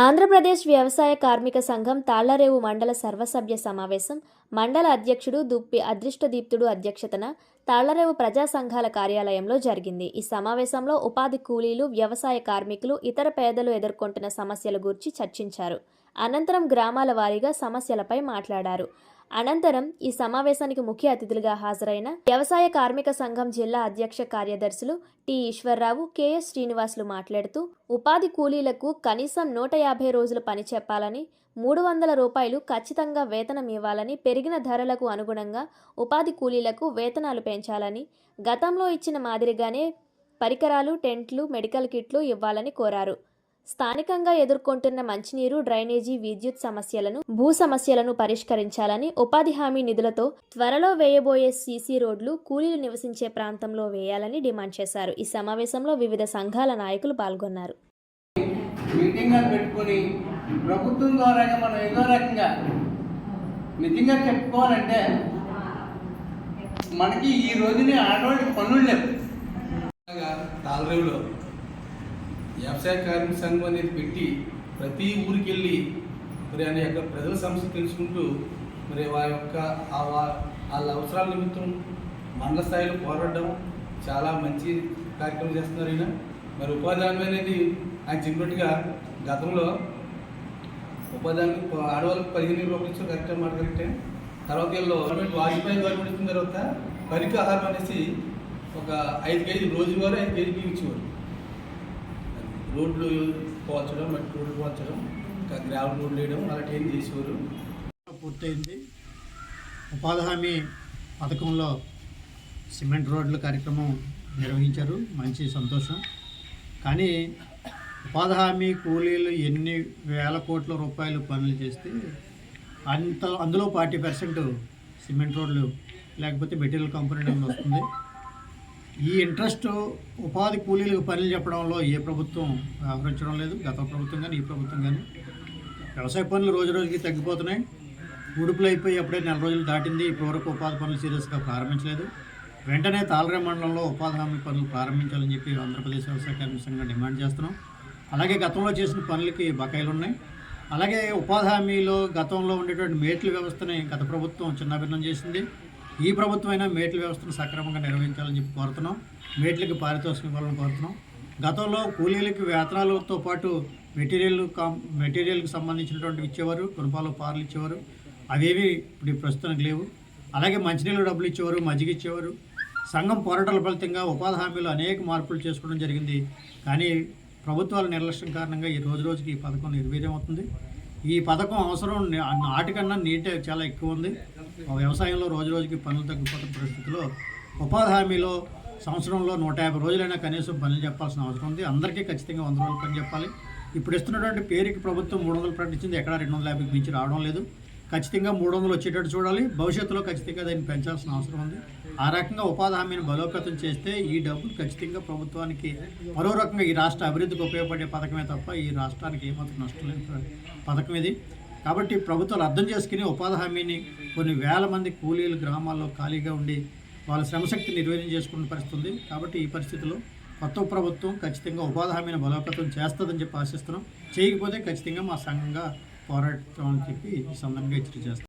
ఆంధ్రప్రదేశ్ వ్యవసాయ కార్మిక సంఘం తాళ్లరేవు మండల సర్వసభ్య సమావేశం మండల అధ్యక్షుడు దుప్పి అదృష్టదీప్తుడు అధ్యక్షతన తాళ్లరేవు ప్రజా సంఘాల కార్యాలయంలో జరిగింది. ఈ సమావేశంలో ఉపాధి కూలీలు, వ్యవసాయ కార్మికులు, ఇతర పేదలు ఎదుర్కొంటున్న సమస్యల గురించి చర్చించారు. అనంతరం గ్రామాల వారీగా సమస్యలపై మాట్లాడారు. అనంతరం ఈ సమావేశానికి ముఖ్య అతిథులుగా హాజరైన వ్యవసాయ కార్మిక సంఘం జిల్లా అధ్యక్ష కార్యదర్శులు టి ఈశ్వర్రావు, కెఎస్ శ్రీనివాసులు మాట్లాడుతూ ఉపాధి కూలీలకు కనీసం 150 రోజులు పని చెప్పాలని, 300 రూపాయలు ఖచ్చితంగా వేతనం ఇవ్వాలని, పెరిగిన ధరలకు అనుగుణంగా ఉపాధి కూలీలకు వేతనాలు పెంచాలని, గతంలో ఇచ్చిన మాదిరిగానే పరికరాలు, టెంట్లు, మెడికల్ కిట్లు ఇవ్వాలని కోరారు. స్థానికంగా ఎదుర్కొంటున్న మంచినీరు, డ్రైనేజీ, విద్యుత్ సమస్యలను, భూ సమస్యలను పరిష్కరించాలని, ఉపాధి హామీ నిధులతో త్వరలో వేయబోయే సీసీ రోడ్లు కూలీలు నివసించే ప్రాంతంలో వేయాలని డిమాండ్ చేశారు. ఈ సమావేశంలో వివిధ సంఘాల నాయకులు పాల్గొన్నారు. ప్రభుత్వం ద్వారా మనం ఏదో రకంగా నిజంగా చెప్పుకోవాలంటే మనకి ఈ రోజుని ఆడవాళ్ళకి పనులు లేవు. తాళ్లరేవులో వ్యవసాయ కార్మిక సంఘం అనేది పెట్టి ప్రతి ఊరికి వెళ్ళి మరి అనే యొక్క ప్రజల సమస్య తెలుసుకుంటూ మరి వాళ్ళ అవసరాల నిమిత్తం మండల స్థాయిలో పోరాడడం చాలా మంచి కార్యక్రమం చేస్తున్నారు. ఆయన మరి ఉపాధి హామీ అనేది ఆయన చెప్పినట్టుగా గతంలో ఉపాధి హామీ ఆడవాళ్ళకి 15 రూపాయలు ఇచ్చిన కరెక్ట్గా మాట కరెక్టే. తర్వాత వీళ్ళు వాజ్పేయి గవర్నమెంట్ ఇచ్చిన తర్వాత పరికాహారం అనేసి ఒక 5 కేజీలు రోజువారీ 5 కేజీలు ఇచ్చేవారు. రోడ్లు పోల్చడం, మట్టి రోడ్లు పోల్చడం, ఇంకా గ్రావెల్ రోడ్లు వేయడం అలాంటి ఏం చేసేవారు. పూర్తయింది. ఉపాధి హామీ పథకంలో సిమెంట్ రోడ్ల కార్యక్రమం నిర్వహించారు, మంచి సంతోషం. కానీ ఉపాధి హామీ కూలీలు ఎన్ని వేల కోట్ల రూపాయలు పనులు చేస్తే అందులో 40% సిమెంట్ రోడ్లు లేకపోతే మెటీరియల్ కాంపోనెంట్ వస్తుంది. ఈ ఇంట్రెస్ట్ ఉపాధి కూలీలకు పనులు చెప్పడంలో ఏ ప్రభుత్వం వ్యవహరించడం లేదు. గత ప్రభుత్వం కానీ ఈ ప్రభుత్వం కానీ వ్యవసాయ పనులు రోజు రోజుకి తగ్గిపోతున్నాయి. ఉడుపులు అయిపోయి అప్పుడే 4 రోజులు దాటింది. ఇప్పటివరకు ఉపాధి పనులు సీరియస్గా ప్రారంభించలేదు. వెంటనే తాళ్లరేవు మండలంలో ఉపాధి హామీ పనులు ప్రారంభించాలని చెప్పి ఆంధ్రప్రదేశ్ వ్యవసాయ కార్మిక సంఘంగా డిమాండ్ చేస్తున్నాం. అలాగే గతంలో చేసిన పనులకి బకాయిలు ఉన్నాయి. అలాగే ఉపాధి హామీలో గతంలో ఉండేటువంటి మేట్ల వ్యవస్థని గత ప్రభుత్వం చిన్నభిన్నం చేసింది. ఈ ప్రభుత్వం అయినా మేట్ల వ్యవస్థను సక్రమంగా నిర్వహించాలని చెప్పి కోరుతున్నాం. మేట్లకి పారితోషికం ఇవ్వాలని కోరుతున్నాం. గతంలో కూలీలకి వేతనాలతో పాటు మెటీరియల్కి సంబంధించినటువంటి ఇచ్చేవారు, కుటుంబాలు పార్లు ఇచ్చేవారు. అవేవి ఇప్పుడు ప్రస్తుతానికి లేవు. అలాగే మంచినీళ్ళు డబ్బులు ఇచ్చేవారు, మజ్జిగ ఇచ్చేవారు. సంఘం పోరాటాల ఫలితంగా ఉపాధి హామీలో అనేక మార్పులు చేసుకోవడం జరిగింది. కానీ ప్రభుత్వాల నిర్లక్ష్యం కారణంగా ఈ రోజుకి ఈ పథకం నిర్వీర్యం అవుతుంది. ఈ పథకం అవసరం నాటికన్నా నీటే చాలా ఎక్కువ ఉంది. వ్యవసాయంలో రోజుకి పనులు తగ్గిపోతున్న పరిస్థితిలో ఉపాధి హామీలో సంవత్సరంలో 150 రోజులైనా కనీసం పనులు చెప్పాల్సిన అవసరం ఉంది. అందరికీ ఖచ్చితంగా 100 రోజులు పని చెప్పాలి. ఇప్పుడు ఇస్తున్నటువంటి పేరుకి ప్రభుత్వం 300 ప్రకటించింది, ఎక్కడా 250కి మించి రావడం లేదు. ఖచ్చితంగా 300 వచ్చేటట్టు చూడాలి. భవిష్యత్తులో ఖచ్చితంగా దాన్ని పెంచాల్సిన అవసరం ఉంది. ఆ రకంగా ఉపాధి హామీని బలోపేతం చేస్తే ఈ డబ్బులు ఖచ్చితంగా ప్రభుత్వానికి మరో రకంగా ఈ రాష్ట్ర అభివృద్ధికి ఉపయోగపడే పథకమే తప్ప ఈ రాష్ట్రానికి ఏమాత్రం నష్టం లేని పథకం ఇది. కాబట్టి ప్రభుత్వాలు అర్థం చేసుకుని ఉపాధి హామీని కొన్ని వేల మంది కూలీలు గ్రామాల్లో ఖాళీగా ఉండి వాళ్ళ శ్రమశక్తి నిర్వహణ చేసుకునే పరిస్థితి ఉంది. కాబట్టి ఈ పరిస్థితిలో కొత్త ప్రభుత్వం ఖచ్చితంగా ఉపాధి హామీని బలోపేతం చేస్తుందని చెప్పి ఆశిస్తున్నాం. చేయకపోతే ఖచ్చితంగా మా సంఘంగా పోరాటం అని చెప్పి ఈ సందర్భంగా హెచ్చరిక చేస్తాం.